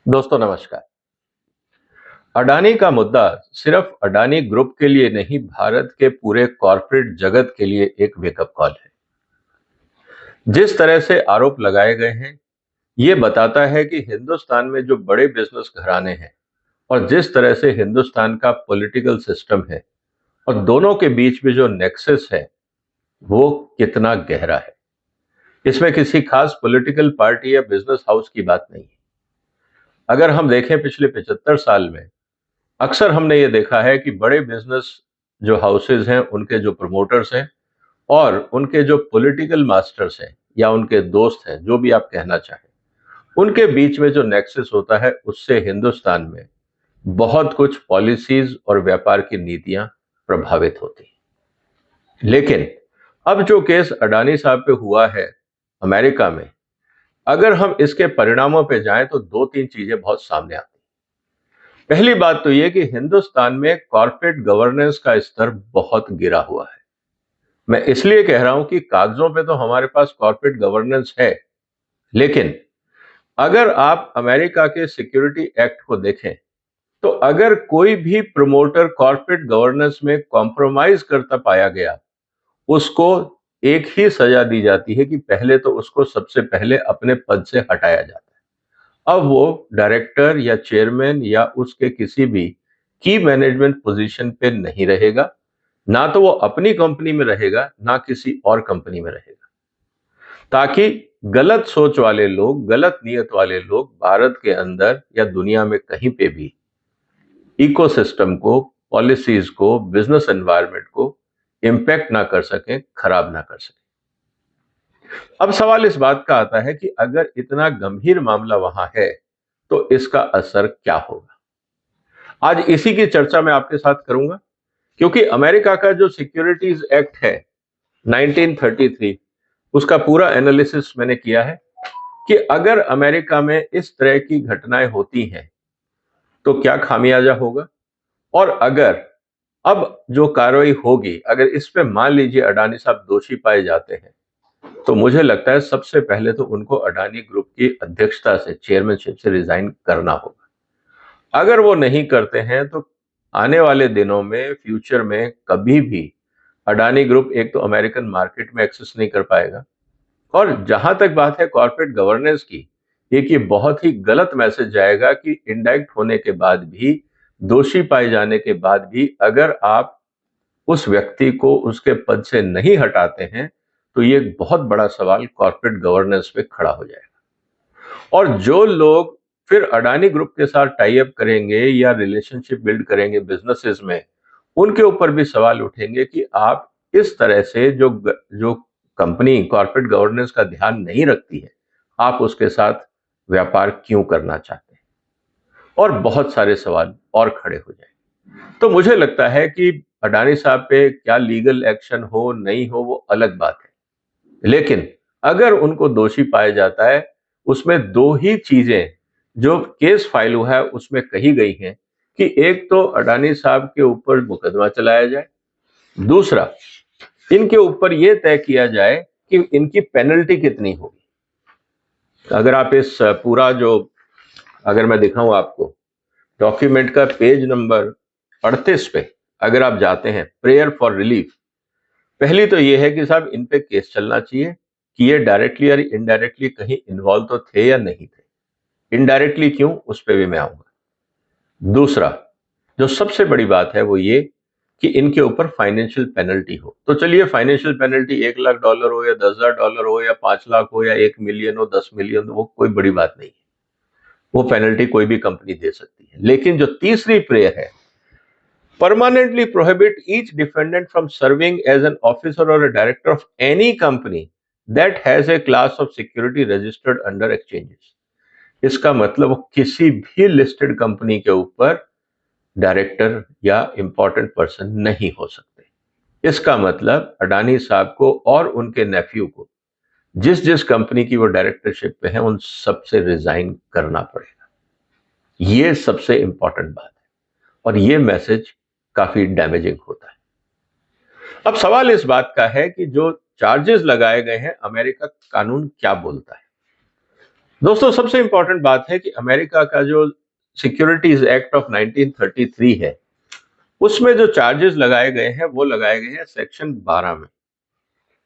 दोस्तों नमस्कार। अडानी का मुद्दा सिर्फ अडानी ग्रुप के लिए नहीं, भारत के पूरे कॉरपोरेट जगत के लिए एक वेकअप कॉल है। जिस तरह से आरोप लगाए गए हैं, ये बताता है कि हिंदुस्तान में जो बड़े बिजनेस घराने हैं और जिस तरह से हिंदुस्तान का पॉलिटिकल सिस्टम है और दोनों के बीच में जो नेक्सस है, वो कितना गहरा है। इसमें किसी खास पॉलिटिकल पार्टी या बिजनेस हाउस की बात नहीं है। अगर हम देखें पिछले 75 साल में, अक्सर हमने ये देखा है कि बड़े बिजनेस जो हाउसेज हैं, उनके जो प्रमोटर्स हैं और उनके जो पॉलिटिकल मास्टर्स हैं या उनके दोस्त हैं, जो भी आप कहना चाहें, उनके बीच में जो नेक्सस होता है, उससे हिंदुस्तान में बहुत कुछ पॉलिसीज और व्यापार की नीतियां प्रभावित होती हैं। लेकिन अब जो केस अडानी साहब पे हुआ है अमेरिका में, अगर हम इसके परिणामों पे जाएं तो दो तीन चीजें बहुत सामने आती हैं। पहली बात तो ये कि हिंदुस्तान में कॉर्पोरेट गवर्नेंस का स्तर बहुत गिरा हुआ है। मैं इसलिए कह रहा हूं कि कागजों पे तो हमारे पास कॉर्पोरेट गवर्नेंस है, लेकिन अगर आप अमेरिका के सिक्योरिटी एक्ट को देखें, तो अगर कोई भी प्रमोटर कॉर्पोरेट गवर्नेंस में कॉम्प्रोमाइज करता पाया गया, उसको एक ही सजा दी जाती है कि पहले तो उसको सबसे पहले अपने पद से हटाया जाता है। अब वो डायरेक्टर या चेयरमैन या उसके किसी भी की मैनेजमेंट पोजीशन पे नहीं रहेगा, ना तो वो अपनी कंपनी में रहेगा, ना किसी और कंपनी में रहेगा, ताकि गलत सोच वाले लोग, गलत नियत वाले लोग भारत के अंदर या दुनिया में कहीं पे भी इकोसिस्टम को, पॉलिसीज को, बिजनेस एनवायरनमेंट को इंपैक्ट ना कर सकें, खराब ना कर सकें। अब सवाल इस बात का आता है कि अगर इतना गंभीर मामला वहां है, तो इसका असर क्या होगा। आज इसी की चर्चा मैं आपके साथ करूंगा, क्योंकि अमेरिका का जो सिक्योरिटीज एक्ट है 1933, उसका पूरा एनालिसिस मैंने किया है कि अगर अमेरिका में इस तरह की घटनाएं होती हैं, तो क्या खामियाजा होगा। और अगर अब जो कार्रवाई होगी, अगर इस पे मान लीजिए अडानी साहब दोषी पाए जाते हैं, तो मुझे लगता है सबसे पहले तो उनको अडानी ग्रुप की अध्यक्षता से, चेयरमैनशिप से रिजाइन करना होगा। अगर वो नहीं करते हैं तो आने वाले दिनों में, फ्यूचर में कभी भी अडानी ग्रुप एक तो अमेरिकन मार्केट में एक्सेस नहीं कर पाएगा। और जहां तक बात है कॉर्पोरेट गवर्नेंस की, एक ये बहुत ही गलत मैसेज जाएगा कि इंडाइक्ट होने के बाद भी, दोषी पाए जाने के बाद भी, अगर आप उस व्यक्ति को उसके पद से नहीं हटाते हैं, तो ये एक बहुत बड़ा सवाल कॉर्पोरेट गवर्नेंस पे खड़ा हो जाएगा। और जो लोग फिर अडानी ग्रुप के साथ टाई अप करेंगे या रिलेशनशिप बिल्ड करेंगे बिजनेसेस में, उनके ऊपर भी सवाल उठेंगे कि आप इस तरह से जो कंपनी कॉर्पोरेट गवर्नेंस का ध्यान नहीं रखती है, आप उसके साथ व्यापार क्यों करना चाहते हैं। और बहुत सारे सवाल और खड़े हो जाएंगे। तो मुझे लगता है कि अडानी साहब पे क्या लीगल एक्शन हो नहीं हो, वो अलग बात है, लेकिन अगर उनको दोषी पाया जाता है, उसमें दो ही चीजें जो केस फाइल हुआ है उसमें कही गई हैं कि एक तो अडानी साहब के ऊपर मुकदमा चलाया जाए, दूसरा इनके ऊपर यह तय किया जाए कि इनकी पेनल्टी कितनी होगी। अगर आप इस पूरा जो, अगर मैं दिखाऊं आपको डॉक्यूमेंट का पेज नंबर 38 पे, अगर आप जाते हैं प्रेयर फॉर रिलीफ, पहली तो ये है कि साहब इन पे केस चलना चाहिए कि ये डायरेक्टली और इनडायरेक्टली कहीं इन्वॉल्व तो थे या नहीं थे। इनडायरेक्टली क्यों, उस पर भी मैं आऊंगा। दूसरा, जो सबसे बड़ी बात है वो ये कि इनके ऊपर फाइनेंशियल पेनल्टी हो। तो चलिए, फाइनेंशियल पेनल्टी $1 लाख हो या $10,000 हो या 5 लाख हो या 1 मिलियन हो, 10 मिलियन हो, वो कोई बड़ी बात नहीं है। वो पेनल्टी कोई भी कंपनी दे सकती है। लेकिन जो तीसरी प्रेयर है, permanently prohibit each defendant from serving as an officer or a director of any company that has a class of security registered under exchanges। इसका मतलब वो किसी भी लिस्टेड कंपनी के ऊपर डायरेक्टर या इंपॉर्टेंट पर्सन नहीं हो सकते। इसका मतलब अडानी साहब को और उनके नेफ्यू को, जिस जिस कंपनी की वो डायरेक्टरशिप पे है, उन सबसे रिजाइन करना पड़ेगा। ये सबसे इंपॉर्टेंट बात है और ये मैसेज काफी डैमेजिंग होता है। अब सवाल इस बात का है कि जो चार्जेस लगाए गए हैं, अमेरिका कानून क्या बोलता है। दोस्तों, सबसे इंपॉर्टेंट बात है कि अमेरिका का जो सिक्योरिटीज एक्ट ऑफ 1933 है, उसमें जो चार्जेस लगाए गए हैं वो लगाए गए हैं सेक्शन 12 में।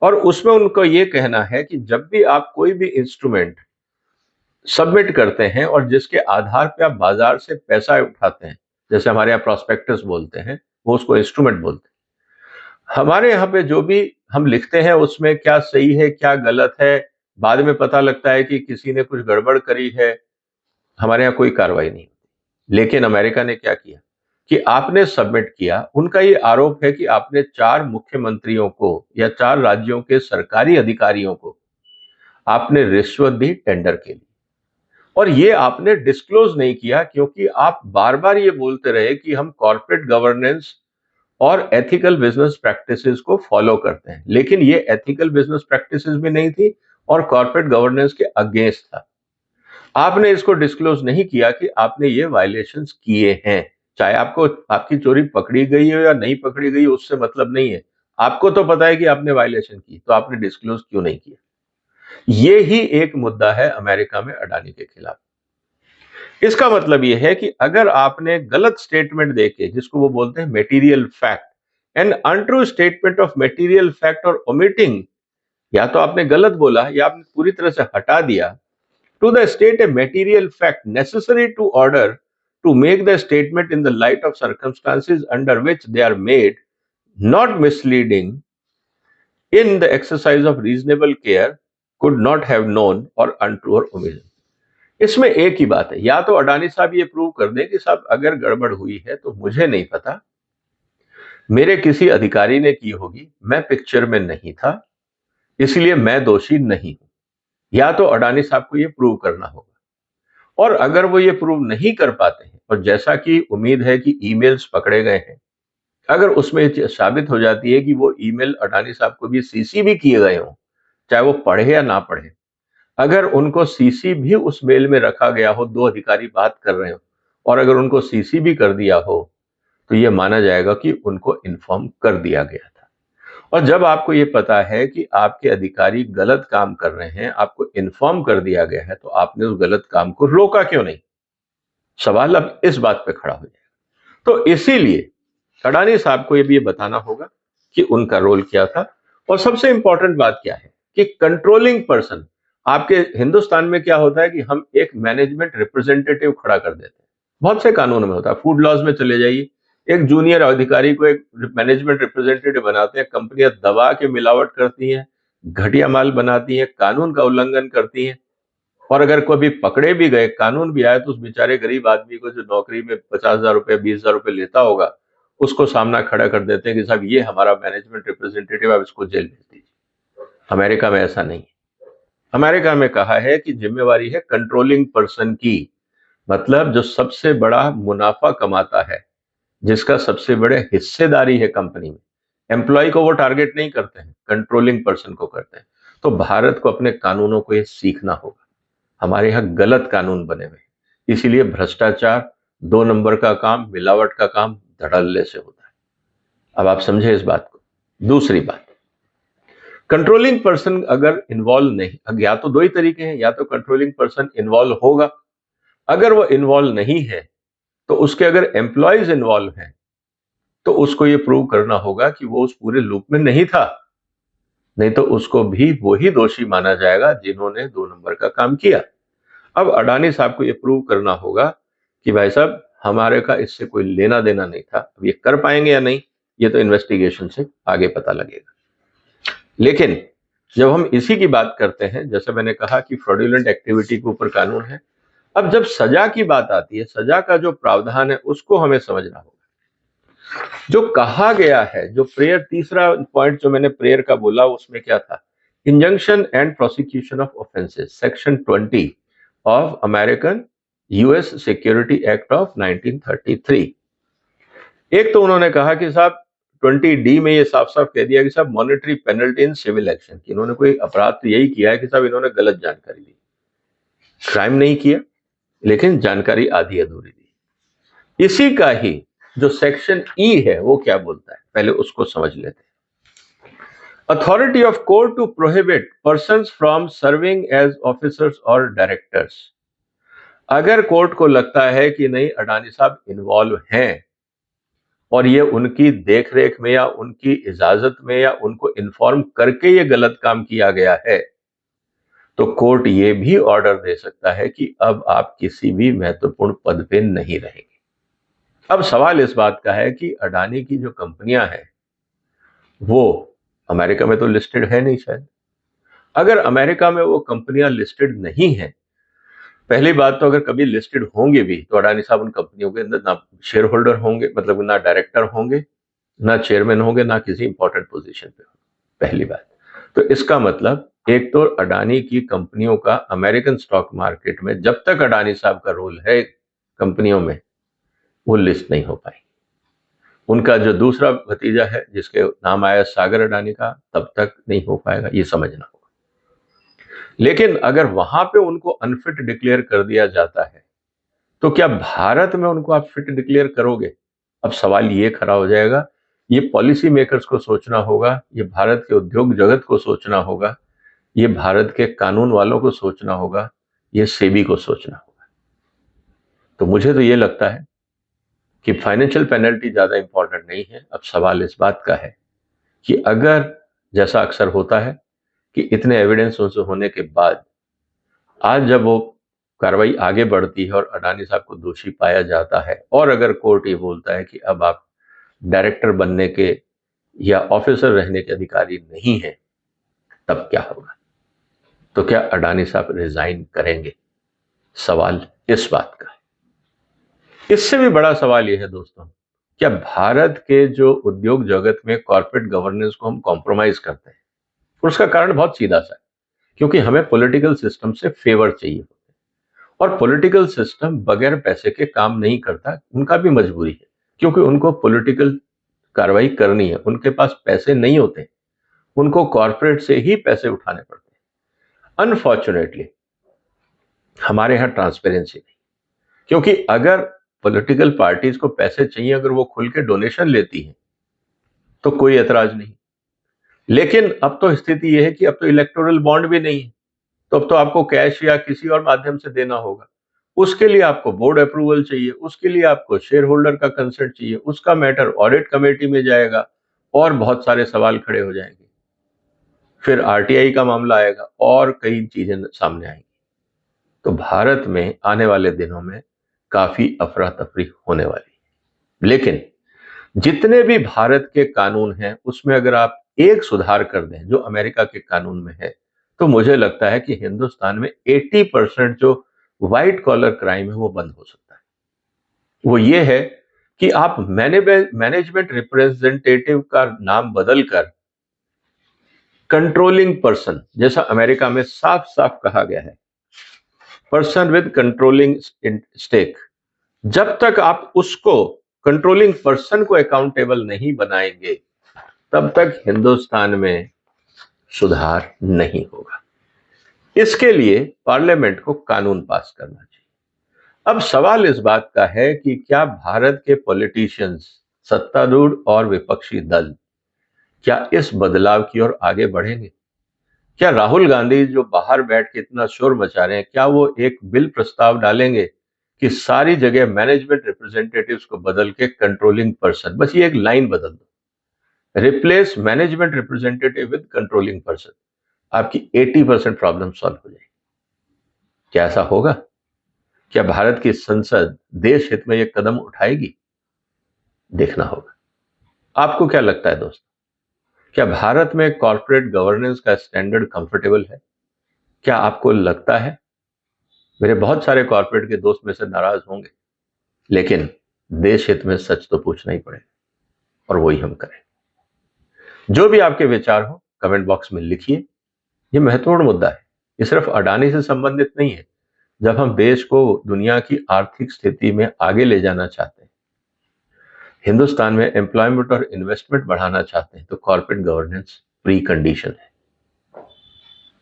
और उसमें उनको ये कहना है कि जब भी आप कोई भी इंस्ट्रूमेंट सबमिट करते हैं और जिसके आधार पे आप बाजार से पैसा उठाते हैं, जैसे हमारे यहाँ प्रोस्पेक्टस बोलते हैं, वो उसको इंस्ट्रूमेंट बोलते हैं। हमारे यहाँ पे जो भी हम लिखते हैं उसमें क्या सही है क्या गलत है, बाद में पता लगता है कि किसी ने कुछ गड़बड़ करी है, हमारे यहाँ कोई कार्रवाई नहीं होती। लेकिन अमेरिका ने क्या किया कि आपने सबमिट किया, उनका ये आरोप है कि आपने 4 मुख्यमंत्रियों को या 4 राज्यों के सरकारी अधिकारियों को आपने रिश्वत दी टेंडर के लिए। और ये आपने डिस्क्लोज नहीं किया क्योंकि आप बार-बार ये बोलते रहे कि हम कॉर्पोरेट गवर्नेंस और एथिकल बिजनेस प्रैक्टिसेस को फॉलो करते हैं। लेकिन ये एथिकल बिजनेस प्रैक्टिसेस भी नहीं थी और कॉर्पोरेट गवर्नेंस के अगेंस्ट था। आपने इसको डिस्क्लोज नहीं किया कि आपने ये वायलेशंस किए हैं। चाहे आपको आपकी चोरी पकड़ी गई हो या नहीं पकड़ी गई हो, उससे मतलब नहीं है। आपको तो पता है कि आपने वायलेशन की, तो आपने डिस्क्लोज क्यों नहीं किया? ये ही एक मुद्दा है अमेरिका में अडानी के खिलाफ। इसका मतलब ये है कि अगर आपने गलत स्टेटमेंट देके, जिसको वो बोलते हैं material fact, an untrue statement of material fact और ओमिटिंग, या तो आपने गलत बोला या आपने पूरी तरह से हटा दिया, to the state a material fact necessary to order to make the statement in the light of circumstances under which they are made, not misleading in the exercise of reasonable care, could not have known, और untrue और omission. इसमें एक ही बात है, या तो अडानी साहब ये प्रूव कर दें कि साहब अगर गड़बड़ हुई है तो मुझे नहीं पता, मेरे किसी अधिकारी ने की होगी, मैं पिक्चर में नहीं था, इसलिए मैं दोषी नहीं हूं। या तो अडानी साहब को ये प्रूव करना होगा। और अगर वो ये प्रूव नहीं कर पाते हैं, और जैसा कि उम्मीद है कि ईमेल्स पकड़े गए हैं, अगर उसमें साबित हो जाती है कि वो ईमेल अडानी साहब को भी सीसी भी किए गए हों, चाहे वो पढ़े या ना पढ़े, अगर उनको सीसी भी उस मेल में रखा गया हो, 2 अधिकारी बात कर रहे हो, और अगर उनको सीसी भी कर दिया हो, तो ये माना जाएगा कि उनको इन्फॉर्म कर दिया गया था। और जब आपको ये पता है कि आपके अधिकारी गलत काम कर रहे हैं, आपको इन्फॉर्म कर दिया गया है, तो आपने उस गलत काम को रोका क्यों नहीं? सवाल अब इस बात पे खड़ा हो जाएगा। तो इसीलिए अडानी साहब को ये भी बताना होगा कि उनका रोल क्या था। और सबसे इंपॉर्टेंट बात क्या है कि कंट्रोलिंग पर्सन, आपके हिंदुस्तान में क्या होता है कि हम एक मैनेजमेंट रिप्रेजेंटेटिव खड़ा कर देते हैं। बहुत से कानूनों में होता है, फूड लॉज में चले जाइए, एक जूनियर अधिकारी को एक मैनेजमेंट रिप्रेजेंटेटिव बनाते हैं। कंपनियां दबा के मिलावट करती हैं, घटिया माल बनाती हैं, कानून का उल्लंघन करती हैं। और अगर कभी पकड़े भी गए, कानून भी आए, तो उस बेचारे गरीब आदमी को जो नौकरी में 50,000 रुपए 20,000 रुपए लेता होगा, उसको सामना खड़ा कर देते हैं कि साहब ये हमारा मैनेजमेंट रिप्रेजेंटेटिव, आप इसको जेल भेज दीजिए। अमेरिका में ऐसा नहीं है। अमेरिका में कहा है कि जिम्मेवारी है कंट्रोलिंग पर्सन की, मतलब जो सबसे बड़ा मुनाफा कमाता है, जिसका सबसे बड़े हिस्सेदारी है कंपनी में, एम्प्लॉय को वो टारगेट नहीं करते हैं, कंट्रोलिंग पर्सन को करते हैं। तो भारत को अपने कानूनों को ये सीखना होगा। हमारे यहाँ गलत कानून बने हुए हैं, इसीलिए भ्रष्टाचार, 2 नंबर का काम, मिलावट का काम धड़ल्ले से होता है। अब आप समझे इस बात को। दूसरी बात, कंट्रोलिंग पर्सन अगर इन्वॉल्व नहीं, या तो 2 ही तरीके हैं, या तो कंट्रोलिंग पर्सन इन्वॉल्व होगा, अगर वो इन्वॉल्व नहीं है तो उसके अगर एम्प्लॉयज इन्वॉल्व हैं, तो उसको ये प्रूव करना होगा कि वो उस पूरे लूप में नहीं था, नहीं तो उसको भी वही दोषी माना जाएगा जिन्होंने 2 नंबर का काम किया। अब अडानी साहब को ये प्रूव करना होगा कि भाई साहब हमारे का इससे कोई लेना देना नहीं था। अब ये कर पाएंगे या नहीं, ये तो इन्वेस्टिगेशन से आगे पता लगेगा। लेकिन जब हम इसी की बात करते हैं, जैसे मैंने कहा कि फ्रॉडुलेंट एक्टिविटी के ऊपर कानून है, अब जब सजा की बात आती है, सजा का जो प्रावधान है उसको हमें समझना होगा। जो कहा गया है, जो प्रेयर, तीसरा पॉइंट जो मैंने प्रेयर का बोला, उसमें क्या था? Injunction and prosecution of offences, section 20 of American US security act of 1933। एक तो उन्होंने कहा कि साहब 20D में ये साफ साफ कह दिया कि साहब monetary penalty in civil action, कि इन्होंने कोई अपराध तो यही किया है कि साहब इन्होंने गलत जानकारी दी, क्राइम नहीं किया लेकिन जानकारी आधी अधूरी दी। इसी का ही जो सेक्शन ई है वो क्या बोलता है, पहले उसको समझ लेते हैं। Authority of court to prohibit persons from serving as officers or directors. अगर कोर्ट को लगता है कि नहीं अडानी साहब इन्वॉल्व हैं और ये उनकी देखरेख में या उनकी इजाजत में या उनको इन्फॉर्म करके ये गलत काम किया गया है, तो कोर्ट ये भी ऑर्डर दे सकता है कि अब आप किसी भी महत्वपूर्ण पद पे नहीं रहेंगे। अब सवाल इस बात का है कि अडानी की जो कंपनियां हैं वो अमेरिका में तो लिस्टेड है नहीं शायद। अगर अमेरिका में वो कंपनियां लिस्टेड नहीं हैं, पहली बात तो अगर कभी लिस्टेड होंगे भी तो अडानी साहब उन कंपनियों के अंदर ना शेयर होल्डर होंगे, मतलब ना डायरेक्टर होंगे, ना चेयरमैन होंगे, ना किसी इंपॉर्टेंट पोजीशन पे होंगे, पहली बात। तो इसका मतलब एक तो अडानी की कंपनियों का अमेरिकन स्टॉक मार्केट में जब तक अडानी साहब का रोल है कंपनियों में, वो लिस्ट नहीं हो पाई। उनका जो दूसरा भतीजा है जिसके नाम आया सागर अडानी का, तब तक नहीं हो पाएगा, ये समझना होगा। लेकिन अगर वहां पे उनको अनफिट डिक्लेयर कर दिया जाता है तो क्या भारत में उनको आप फिट डिक्लेयर करोगे? अब सवाल ये खड़ा हो जाएगा। ये पॉलिसी मेकर्स को सोचना होगा, ये भारत के उद्योग जगत को सोचना होगा, ये भारत के कानून वालों को सोचना होगा, ये सेबी को सोचना होगा। तो मुझे तो ये लगता है कि फाइनेंशियल पेनल्टी ज्यादा इंपॉर्टेंट नहीं है। अब सवाल इस बात का है कि अगर जैसा अक्सर होता है कि इतने एविडेंस होने के बाद आज जब वो कार्रवाई आगे बढ़ती है और अडानी साहब को दोषी पाया जाता है और अगर कोर्ट ये बोलता है कि अब आप डायरेक्टर बनने के या ऑफिसर रहने के अधिकारी नहीं हैं, तब क्या होगा? तो क्या अडानी साहब रिजाइन करेंगे? सवाल इस बात का है। इससे भी बड़ा सवाल यह है दोस्तों, क्या भारत के जो उद्योग जगत में कॉर्पोरेट गवर्नेंस को हम कॉम्प्रोमाइज करते हैं? उसका कारण बहुत सीधा सा है, क्योंकि हमें पॉलिटिकल सिस्टम से फेवर चाहिए और पॉलिटिकल सिस्टम बगैर पैसे के काम नहीं करता। उनका भी मजबूरी है क्योंकि उनको पॉलिटिकल कार्रवाई करनी है, उनके पास पैसे नहीं होते, उनको कॉर्पोरेट से ही पैसे उठाने पड़ते हैं। अनफॉर्चुनेटली हमारे यहां ट्रांसपेरेंसी नहीं, क्योंकि अगर पॉलिटिकल पार्टीज को पैसे चाहिए, अगर वो खुल के डोनेशन लेती हैं तो कोई ऐतराज नहीं। लेकिन अब तो स्थिति यह है कि अब तो इलेक्टोरल बॉन्ड भी नहीं है, तो अब तो आपको कैश या किसी और माध्यम से देना होगा। उसके लिए आपको बोर्ड अप्रूवल चाहिए, उसके लिए आपको शेयर होल्डर का कंसेंट चाहिए, उसका मैटर ऑडिट कमेटी में जाएगा और बहुत सारे सवाल खड़े हो जाएंगे। फिर आरटीआई का मामला आएगा और कई चीजें सामने आएंगी। तो भारत में आने वाले दिनों में काफी अफरा तफरी होने वाली है। लेकिन जितने भी भारत के कानून हैं उसमें अगर आप एक सुधार कर दें जो अमेरिका के कानून में है, तो मुझे लगता है कि हिंदुस्तान में 80% जो व्हाइट कॉलर क्राइम है वो बंद हो सकता है। वो ये है कि आप मैनेजमेंट रिप्रेजेंटेटिव का नाम बदलकर कंट्रोलिंग पर्सन, जैसा अमेरिका में साफ साफ कहा गया है, पर्सन विद कंट्रोलिंग स्टेक, जब तक आप उसको कंट्रोलिंग पर्सन को अकाउंटेबल नहीं बनाएंगे तब तक हिंदुस्तान में सुधार नहीं होगा। इसके लिए पार्लियामेंट को कानून पास करना चाहिए। अब सवाल इस बात का है कि क्या भारत के पॉलिटिशियंस, सत्तारूढ़ और विपक्षी दल, क्या इस बदलाव की ओर आगे बढ़ेंगे? क्या राहुल गांधी जो बाहर बैठ के इतना शोर मचा रहे हैं, क्या वो एक बिल प्रस्ताव डालेंगे कि सारी जगह मैनेजमेंट रिप्रेजेंटेटिव्स को बदल के कंट्रोलिंग पर्सन, बस ये एक लाइन बदल दो, replace management representative with controlling person, आपकी 80% प्रॉब्लम सॉल्व हो जाएगी। क्या ऐसा होगा? क्या भारत की संसद देश हित में यह कदम उठाएगी? देखना होगा। आपको क्या लगता है दोस्तों, क्या भारत में कॉर्पोरेट गवर्नेंस का स्टैंडर्ड कंफर्टेबल है? क्या आपको लगता है? मेरे बहुत सारे कॉर्पोरेट के दोस्त में से नाराज होंगे, लेकिन देश हित में सच तो पूछना ही पड़ेगा और वही हम करें। जो भी आपके विचार हो कमेंट बॉक्स में लिखिए। ये महत्वपूर्ण मुद्दा है, ये सिर्फ अडानी से संबंधित नहीं है। जब हम देश को दुनिया की आर्थिक स्थिति में आगे ले जाना चाहते हैं, हिंदुस्तान में एम्प्लॉयमेंट और इन्वेस्टमेंट बढ़ाना चाहते हैं, तो कॉर्पोरेट गवर्नेंस प्री कंडीशन है।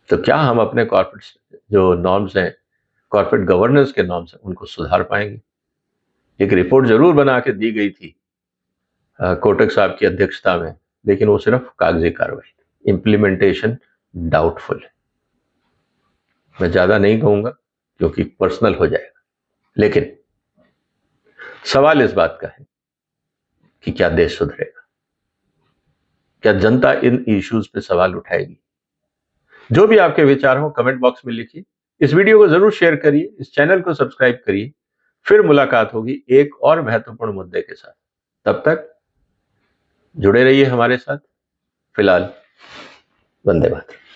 तो क्या हम अपने कॉर्पोरेट जो नॉर्म्स हैं, कॉर्पोरेट गवर्नेंस के नॉर्म्स हैं, उनको सुधार पाएंगे? एक रिपोर्ट जरूर बना के दी गई थी कोटक साहब की अध्यक्षता में, लेकिन वो सिर्फ कागजी कार्रवाई थी। इंप्लीमेंटेशन डाउटफुल है। मैं ज्यादा नहीं कहूंगा क्योंकि पर्सनल हो जाएगा, लेकिन सवाल इस बात का है कि क्या देश सुधरेगा, क्या जनता इन इश्यूज पे सवाल उठाएगी। जो भी आपके विचार हो कमेंट बॉक्स में लिखिए, इस वीडियो को जरूर शेयर करिए, इस चैनल को सब्सक्राइब करिए। फिर मुलाकात होगी एक और महत्वपूर्ण मुद्दे के साथ। तब तक जुड़े रहिए हमारे साथ। फिलहाल वंदे मातरम।